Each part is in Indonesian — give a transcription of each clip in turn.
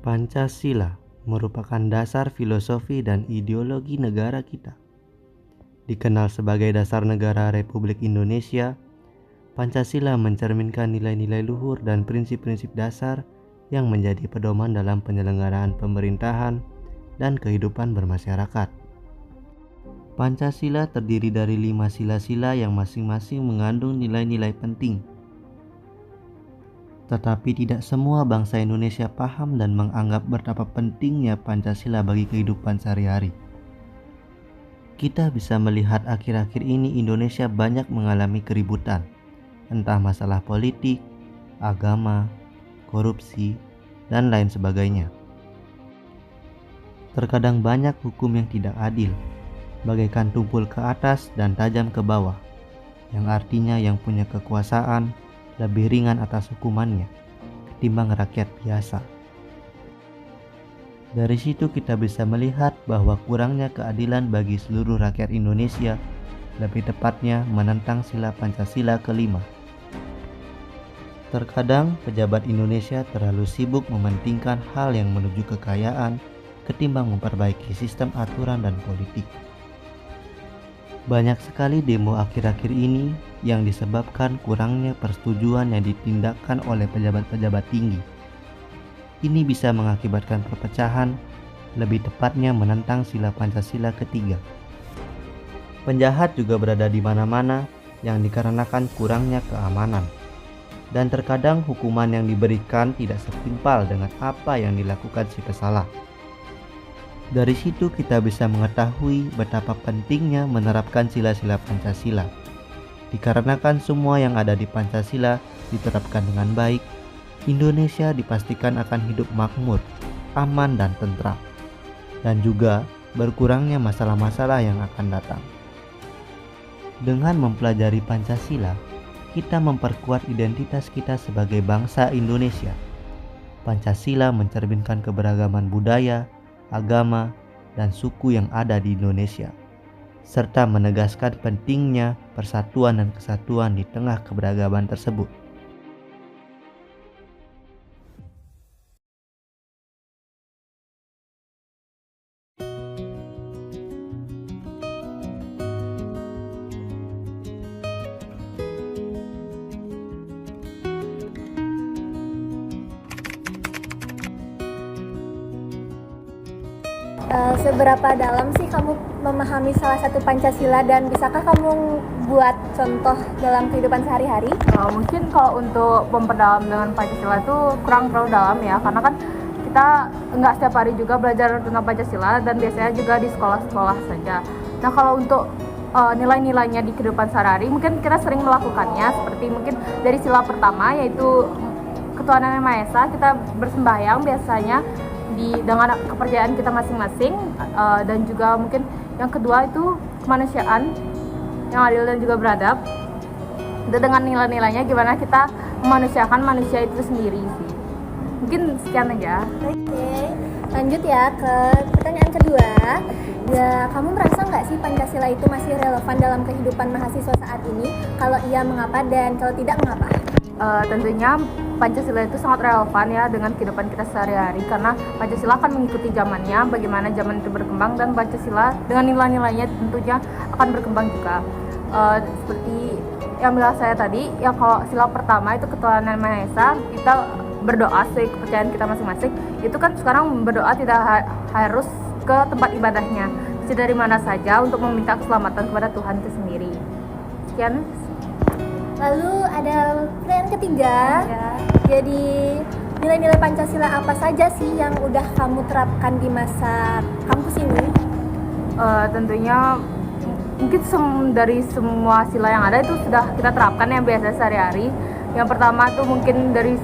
Pancasila merupakan dasar filosofi dan ideologi negara kita. Dikenal sebagai dasar negara Republik Indonesia, Pancasila mencerminkan nilai-nilai luhur dan prinsip-prinsip dasar yang menjadi pedoman dalam penyelenggaraan pemerintahan dan kehidupan bermasyarakat. Pancasila terdiri dari 5 sila-sila yang masing-masing mengandung nilai-nilai penting. Tetapi tidak semua bangsa Indonesia paham dan menganggap betapa pentingnya Pancasila bagi kehidupan sehari-hari. Kita bisa melihat akhir-akhir ini Indonesia banyak mengalami keributan, entah masalah politik, agama, korupsi, dan lain sebagainya. Terkadang banyak hukum yang tidak adil, bagaikan tumpul ke atas dan tajam ke bawah, yang artinya yang punya kekuasaan lebih ringan atas hukumannya ketimbang rakyat biasa. Dari situ kita bisa melihat bahwa kurangnya keadilan bagi seluruh rakyat Indonesia, lebih tepatnya menentang sila Pancasila kelima. Terkadang pejabat Indonesia terlalu sibuk mementingkan hal yang menuju kekayaan ketimbang memperbaiki sistem aturan dan politik. Banyak sekali demo akhir-akhir ini yang disebabkan kurangnya persetujuan yang ditindakkan oleh pejabat-pejabat tinggi. Ini bisa mengakibatkan perpecahan, lebih tepatnya menentang sila Pancasila ketiga. Penjahat juga berada di mana-mana yang dikarenakan kurangnya keamanan. Dan terkadang hukuman yang diberikan tidak setimpal dengan apa yang dilakukan si pesalah. Dari situ kita bisa mengetahui betapa pentingnya menerapkan sila-sila Pancasila. Dikarenakan semua yang ada di Pancasila diterapkan dengan baik, Indonesia dipastikan akan hidup makmur, aman dan tentram, dan juga berkurangnya masalah-masalah yang akan datang. Dengan mempelajari Pancasila, kita memperkuat identitas kita sebagai bangsa Indonesia. Pancasila mencerminkan keberagaman budaya, agama, dan suku yang ada di Indonesia, serta menegaskan pentingnya persatuan dan kesatuan di tengah keberagaman tersebut. Seberapa dalam sih kamu memahami salah satu Pancasila dan bisakah kamu buat contoh dalam kehidupan sehari-hari? Mungkin kalau untuk memperdalam dengan Pancasila itu kurang terlalu dalam ya, karena kan kita nggak setiap hari juga belajar tentang Pancasila dan biasanya juga di sekolah-sekolah saja. Nah kalau untuk nilai-nilainya di kehidupan sehari-hari mungkin kita sering melakukannya, seperti mungkin dari sila pertama yaitu ketuhanan yang Maha Esa, kita bersembahyang biasanya dengan kepercayaan kita masing-masing, dan juga mungkin yang kedua itu kemanusiaan yang adil dan juga beradab. Itu dengan nilai-nilainya gimana kita memanusiakan manusia itu sendiri sih. Mungkin sekian aja. Oke, lanjut ya ke pertanyaan kedua. Ya, kamu merasa nggak sih Pancasila itu masih relevan dalam kehidupan mahasiswa saat ini? Kalau iya, mengapa? Dan kalau tidak, mengapa? Tentunya Pancasila itu sangat relevan ya dengan kehidupan kita sehari-hari, karena Pancasila akan mengikuti zamannya, bagaimana zaman itu berkembang, dan Pancasila dengan nilai-nilainya tentunya akan berkembang juga. Seperti yang bilang saya tadi, ya kalau sila pertama itu ketuhanan yang Maha Esa, kita berdoa sesuai kepercayaan kita masing-masing. Itu kan sekarang berdoa tidak harus ke tempat ibadahnya, bisa dari mana saja untuk meminta keselamatan kepada Tuhan itu sendiri. Sekian. Lalu ada pertanyaan ketiga. Ya. Jadi nilai-nilai Pancasila apa saja sih yang udah kamu terapkan di masa kampus ini? Tentunya mungkin dari semua sila yang ada itu sudah kita terapkan yang biasa sehari-hari. Yang pertama tuh mungkin dari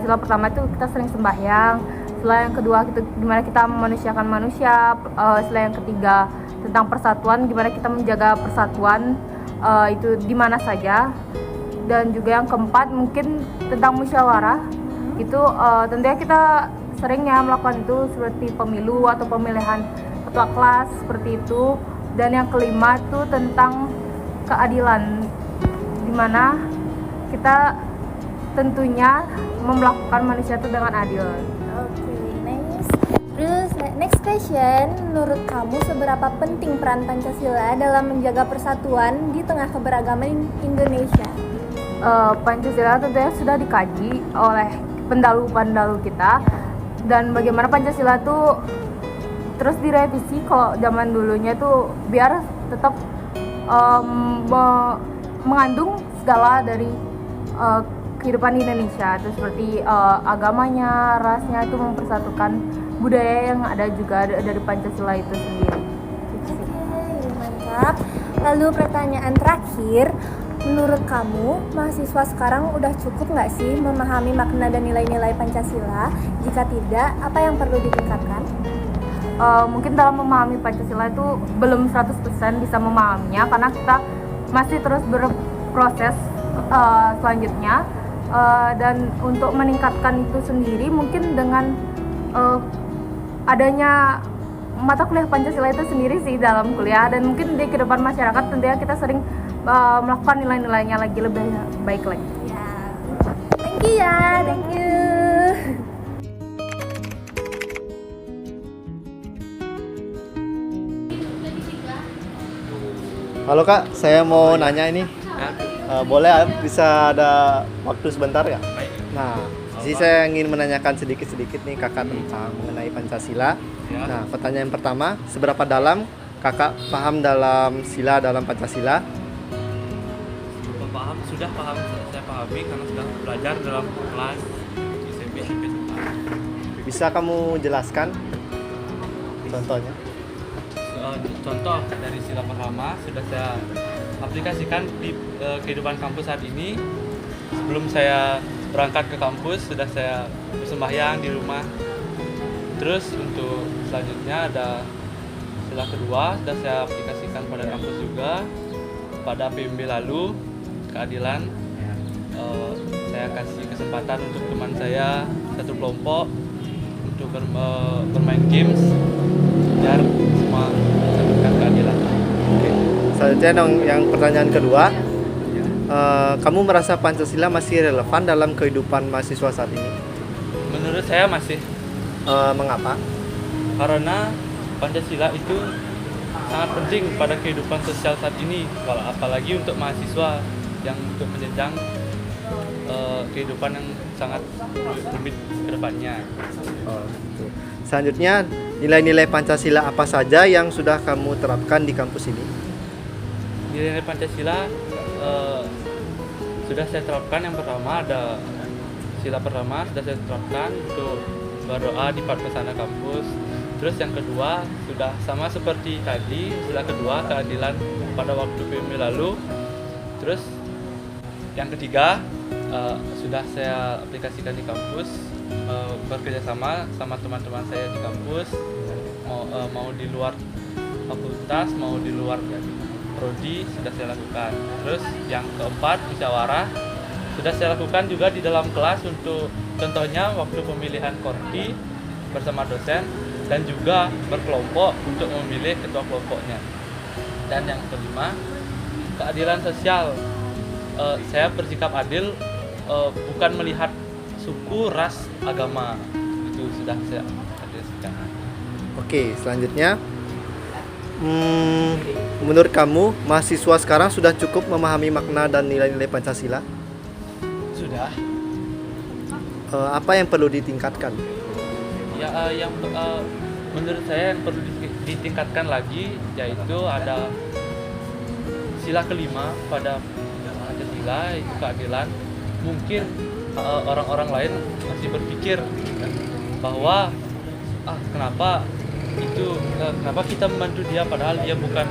sila pertama itu kita sering sembahyang. Sila yang kedua gimana kita memanusiakan manusia. Sila yang ketiga tentang persatuan, gimana kita menjaga persatuan itu di mana saja. Dan juga yang keempat mungkin tentang musyawarah. Itu tentunya kita seringnya melakukan itu seperti pemilu atau pemilihan ketua kelas seperti itu. Dan yang kelima itu tentang keadilan, dimana kita tentunya memperlakukan manusia itu dengan adil. Oke, Terus next question, menurut kamu seberapa penting peran Pancasila dalam menjaga persatuan di tengah keberagaman Indonesia? Pancasila tentunya sudah dikaji oleh pendahulu-pendahulu kita, dan bagaimana Pancasila tuh terus direvisi kalau zaman dulunya tuh biar tetap mengandung segala dari kehidupan di Indonesia, itu seperti agamanya, rasnya, itu mempersatukan budaya yang ada juga dari Pancasila itu sendiri. Oke, mantap. Lalu pertanyaan terakhir, menurut kamu mahasiswa sekarang udah cukup nggak sih memahami makna dan nilai-nilai Pancasila? Jika tidak, apa yang perlu ditingkatkan? Mungkin dalam memahami Pancasila itu belum 100% bisa memahaminya, karena kita masih terus berproses selanjutnya, dan untuk meningkatkan itu sendiri mungkin dengan adanya mata kuliah Pancasila itu sendiri sih dalam kuliah, dan mungkin di kehidupan masyarakat tentunya kita sering melakukan nilai-nilainya lagi lebih baik lagi. Ya, thank you ya, thank you. Halo Kak, saya mau nanya ini. Boleh bisa ada waktu sebentar ya? Nah, jadi saya ingin menanyakan sedikit-sedikit nih Kakak tentang mengenai Pancasila. Nah, pertanyaan pertama, seberapa dalam Kakak paham dalam sila dalam Pancasila? Sudah paham, saya pahami karena sudah belajar dalam kelas SMP, SMA. Bisa kamu jelaskan contohnya? Contoh dari sila pertama sudah saya aplikasikan di kehidupan kampus saat ini. Sebelum saya berangkat ke kampus sudah saya bersembahyang di rumah. Terus untuk selanjutnya ada sila kedua sudah saya aplikasikan pada kampus juga. Pada PMB lalu keadilan, saya kasih kesempatan untuk teman saya satu kelompok untuk bermain games biar semua mendapatkan keadilan. Oke. Selanjutnya yang pertanyaan kedua, kamu merasa Pancasila masih relevan dalam kehidupan mahasiswa saat ini? Menurut saya masih. Mengapa? Karena Pancasila itu sangat penting pada kehidupan sosial saat ini, apalagi untuk mahasiswa yang untuk menjenjang kehidupan yang sangat rumit ke depannya. Gitu. Selanjutnya, nilai-nilai Pancasila apa saja yang sudah kamu terapkan di kampus ini? Nilai Pancasila sudah saya terapkan. Yang pertama ada sila pertama sudah saya terapkan untuk berdoa di Padmasana kampus. Terus yang kedua sudah sama seperti tadi, sila kedua keadilan pada waktu PMB lalu. Terus yang ketiga sudah saya aplikasikan di kampus, bekerja sama teman-teman saya di kampus, mau di luar fakultas, mau di luar prodi sudah saya lakukan. Terus yang keempat musyawarah sudah saya lakukan juga di dalam kelas, untuk contohnya waktu pemilihan korti bersama dosen, dan juga berkelompok untuk memilih ketua kelompoknya. Dan yang kelima keadilan sosial. Saya bersikap adil, bukan melihat suku, ras, agama. Itu sudah saya adilkan. Oke, selanjutnya, menurut kamu mahasiswa sekarang sudah cukup memahami makna dan nilai-nilai Pancasila? Sudah. Apa yang perlu ditingkatkan? Ya, menurut saya yang perlu ditingkatkan lagi yaitu ada sila kelima pada Pancasila, itu keadilan. Mungkin orang-orang lain masih berpikir bahwa kenapa kita membantu dia padahal dia bukan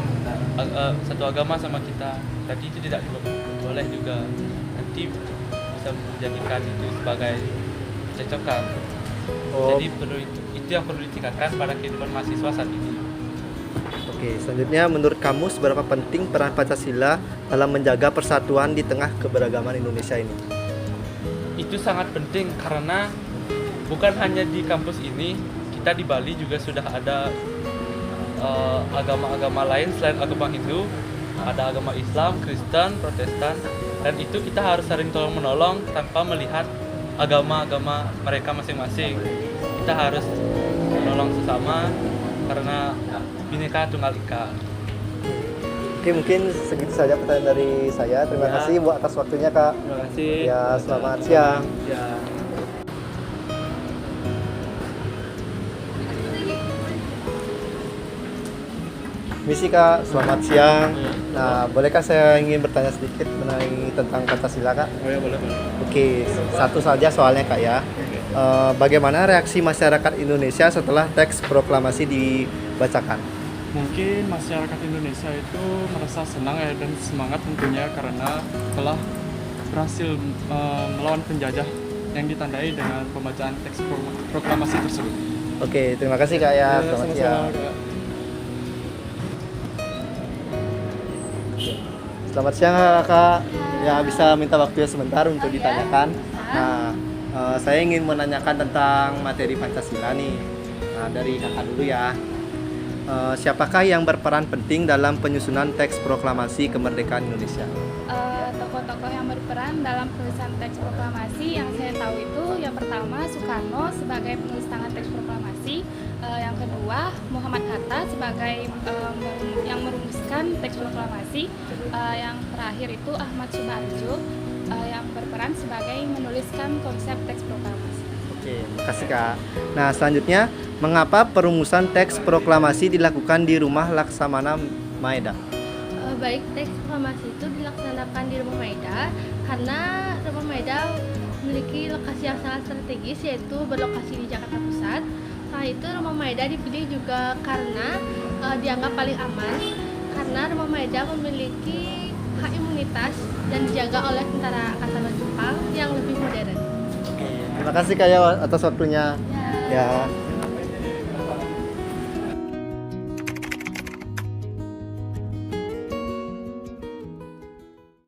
satu agama sama kita. Tadi itu tidak boleh juga, nanti bisa menjadikan itu sebagai cecokan. Jadi itu yang perlu ditingkatkan pada kehidupan mahasiswa saat ini. Oke, selanjutnya menurut kamu seberapa penting peran Pancasila dalam menjaga persatuan di tengah keberagaman Indonesia ini? Itu sangat penting karena bukan hanya di kampus ini, kita di Bali juga sudah ada agama-agama lain selain agama Hindu. Ada agama Islam, Kristen, Protestan, dan itu kita harus saling tolong-menolong tanpa melihat agama-agama mereka masing-masing. Kita harus menolong sesama karena Bhinneka Tunggal Ika. Oke, mungkin segitu saja pertanyaan dari saya. Terima Ya. kasih Bu atas waktunya Kak. Terima kasih. Ya, selamat siang. Ya. Misi Kak, selamat siang. Nah, bolehkah saya ingin bertanya sedikit mengenai tentang Pancasila Kak? Oh ya, boleh. Oke, satu saja soalnya Kak ya. Bagaimana reaksi masyarakat Indonesia setelah teks proklamasi dibacakan? Mungkin masyarakat Indonesia itu merasa senang ya dan semangat tentunya karena telah berhasil melawan penjajah yang ditandai dengan pembacaan teks proklamasi tersebut. Oke, terima kasih Kak ya. Selamat sama-sama, siang. Kak. Selamat siang Kak. Ya, bisa minta waktunya sebentar untuk ditanyakan. Nah, saya ingin menanyakan tentang materi Pancasila nih. Nah, dari Kakak dulu ya. Siapakah yang berperan penting dalam penyusunan teks proklamasi kemerdekaan Indonesia? Tokoh-tokoh yang berperan dalam penulisan teks proklamasi yang saya tahu itu yang pertama Soekarno sebagai penulis tangan teks proklamasi, yang kedua Muhammad Hatta sebagai yang merumuskan teks proklamasi, yang terakhir itu Ahmad Subarjo yang berperan sebagai menuliskan konsep teks proklamasi. Oke, makasih Kak. Nah, selanjutnya, mengapa perumusan teks proklamasi dilakukan di Rumah Laksamana Maeda? Baik, teks proklamasi itu dilaksanakan di Rumah Maeda karena Rumah Maeda memiliki lokasi yang sangat strategis, yaitu berlokasi di Jakarta Pusat. Setelah itu Rumah Maeda dipilih juga karena dianggap paling aman, karena Rumah Maeda memiliki hak imunitas dan dijaga oleh tentara angkatan laut Jepang yang lebih modern. Terima kasih Kak ya atas waktunya. Ya.